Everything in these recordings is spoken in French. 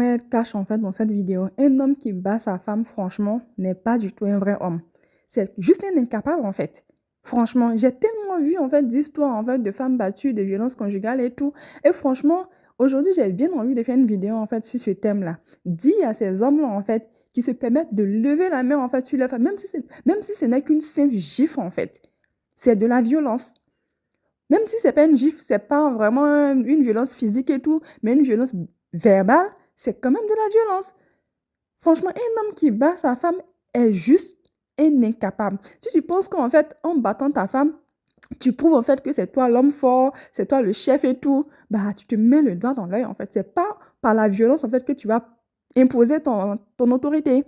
vraiment être cash en fait dans cette vidéo. Un homme qui bat sa femme, franchement, n'est pas du tout un vrai homme. C'est juste un incapable en fait. Franchement, j'ai tellement vu en fait d'histoires en fait de femmes battues, de violences conjugales et tout. Et franchement, aujourd'hui, j'ai bien envie de faire une vidéo en fait sur ce thème-là. Dis à ces hommes-là en fait qui se permettent de lever la main en fait sur leur femme, même si ce n'est qu'une simple gifle en fait. C'est de la violence. Même si c'est pas une gifle, c'est pas vraiment une violence physique et tout, mais une violence verbale, c'est quand même de la violence. Franchement, un homme qui bat sa femme est juste un incapable. Si tu penses qu'en fait, en battant ta femme, tu prouves en fait que c'est toi l'homme fort, c'est toi le chef et tout, bah tu te mets le doigt dans l'œil en fait. C'est pas par la violence en fait que tu vas imposer ton autorité.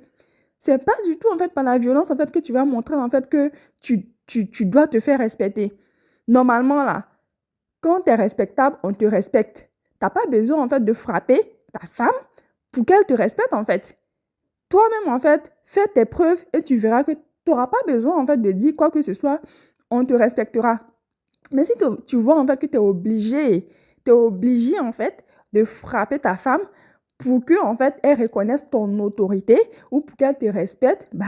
C'est pas du tout en fait par la violence en fait que tu vas montrer en fait que tu dois te faire respecter. Normalement là, quand tu es respectable, on te respecte. Tu n'as pas besoin, en fait, de frapper ta femme pour qu'elle te respecte, en fait. Toi-même, en fait, fais tes preuves et tu verras que tu n'auras pas besoin, en fait, de dire quoi que ce soit. On te respectera. Mais si tu vois, en fait, que tu es obligé, en fait, de frapper ta femme pour que, en fait, elle reconnaisse ton autorité ou pour qu'elle te respecte, bah,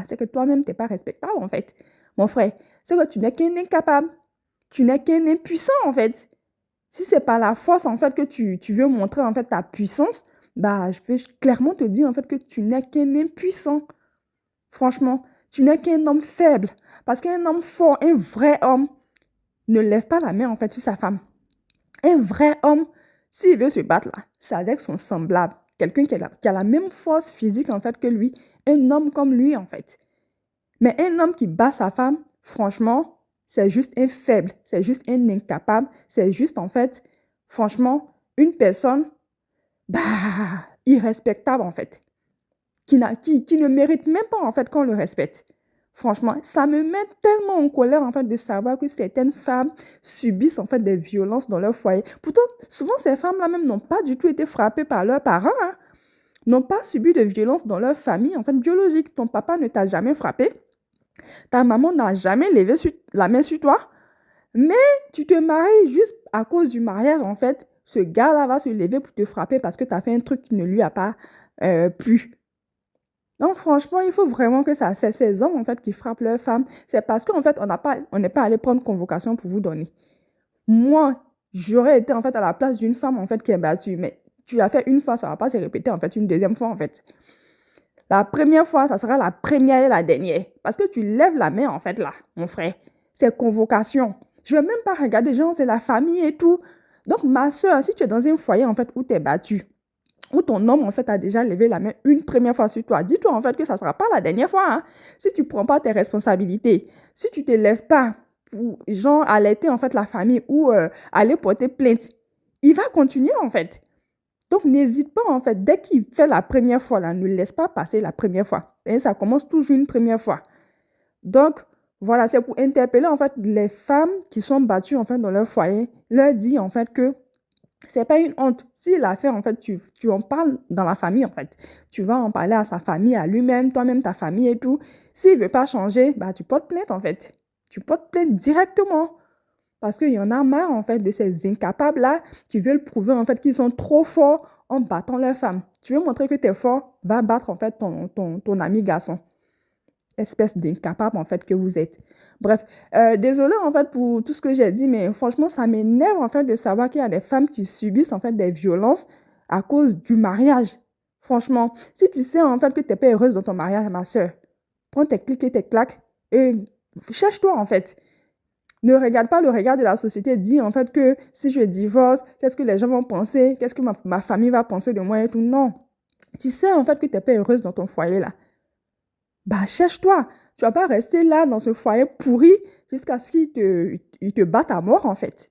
c'est que toi-même, tu n'es pas respectable, en fait. Mon frère, c'est que tu n'es qu'un incapable. Tu n'es qu'un impuissant, en fait. Si c'est par la force, en fait, que tu veux montrer, en fait, ta puissance, bah, je peux clairement te dire, en fait, que tu n'es qu'un impuissant. Franchement, tu n'es qu'un homme faible. Parce qu'un homme fort, un vrai homme, ne lève pas la main, en fait, sur sa femme. Un vrai homme, s'il veut se battre, là, c'est avec son semblable. Quelqu'un qui a la même force physique, en fait, que lui. Un homme comme lui, en fait. Mais un homme qui bat sa femme, franchement, c'est juste un faible, c'est juste un incapable, c'est juste en fait, franchement, une personne bah, irrespectable en fait, qui ne mérite même pas en fait qu'on le respecte. Franchement, ça me met tellement en colère en fait de savoir que certaines femmes subissent en fait des violences dans leur foyer. Pourtant, souvent ces femmes-là même n'ont pas du tout été frappées par leurs parents, hein, n'ont pas subi de violences dans leur famille en fait biologique. Ton papa ne t'a jamais frappé. Ta maman n'a jamais levé la main sur toi, mais tu te maries juste à cause du mariage, en fait. Ce gars-là va se lever pour te frapper parce que tu as fait un truc qui ne lui a pas plu. Donc, franchement, il faut vraiment que ça cesse. Ces hommes, en fait, qui frappent leurs femmes, c'est parce qu'en fait, on n'est pas allé prendre convocation pour vous donner. Moi, j'aurais été, en fait, à la place d'une femme, en fait, qui est battue. Mais tu l'as fait une fois, ça ne va pas se répéter, en fait, une deuxième fois, en fait. La première fois, ça sera la première et la dernière. Parce que tu lèves la main, en fait, là, mon frère. C'est convocation. Je ne vais même pas regarder, genre, c'est la famille et tout. Donc, ma soeur, si tu es dans un foyer, en fait, où tu es battue, où ton homme, en fait, a déjà levé la main une première fois sur toi, dis-toi, en fait, que ça ne sera pas la dernière fois. Hein. Si tu ne prends pas tes responsabilités, si tu ne te lèves pas pour, genre, alerter, en fait, la famille ou aller porter plainte, il va continuer, en fait. Donc, n'hésite pas, en fait, dès qu'il fait la première fois, là, ne laisse pas passer la première fois. Et ça commence toujours une première fois. Donc, voilà, c'est pour interpeller, en fait, les femmes qui sont battues, en fait, dans leur foyer, leur dire, en fait, que c'est pas une honte. S'il a fait, en fait, tu en parles dans la famille, en fait. Tu vas en parler à sa famille, à lui-même, toi-même, ta famille et tout. S'il veut pas changer, bah, tu portes plainte, en fait. Tu portes plainte directement. Parce qu'il y en a marre, en fait, de ces incapables-là qui veulent prouver, en fait, qu'ils sont trop forts en battant leur femme. Tu veux montrer que tu es fort, va battre, en fait, ton ami garçon. Espèce d'incapable, en fait, que vous êtes. Bref, désolée, en fait, pour tout ce que j'ai dit, mais franchement, ça m'énerve, en fait, de savoir qu'il y a des femmes qui subissent, en fait, des violences à cause du mariage. Franchement, si tu sais, en fait, que tu n'es pas heureuse dans ton mariage, ma soeur, prends tes clics et tes claques et cherche-toi, en fait. Ne regarde pas le regard de la société, dis en fait que si je divorce, qu'est-ce que les gens vont penser, qu'est-ce que ma famille va penser de moi et tout. Non. Tu sais en fait que tu n'es pas heureuse dans ton foyer là. Bah cherche-toi. Tu vas pas rester là dans ce foyer pourri jusqu'à ce qu'il te batte à mort en fait.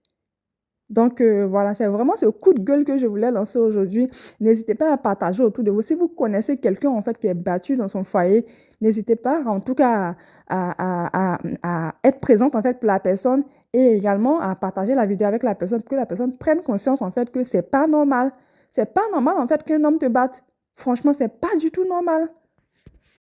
Donc voilà, c'est vraiment ce coup de gueule que je voulais lancer aujourd'hui. N'hésitez pas à partager autour de vous. Si vous connaissez quelqu'un en fait qui est battu dans son foyer, n'hésitez pas en tout cas à être présente en fait pour la personne et également à partager la vidéo avec la personne pour que la personne prenne conscience en fait que c'est pas normal. C'est pas normal en fait qu'un homme te batte. Franchement, c'est pas du tout normal.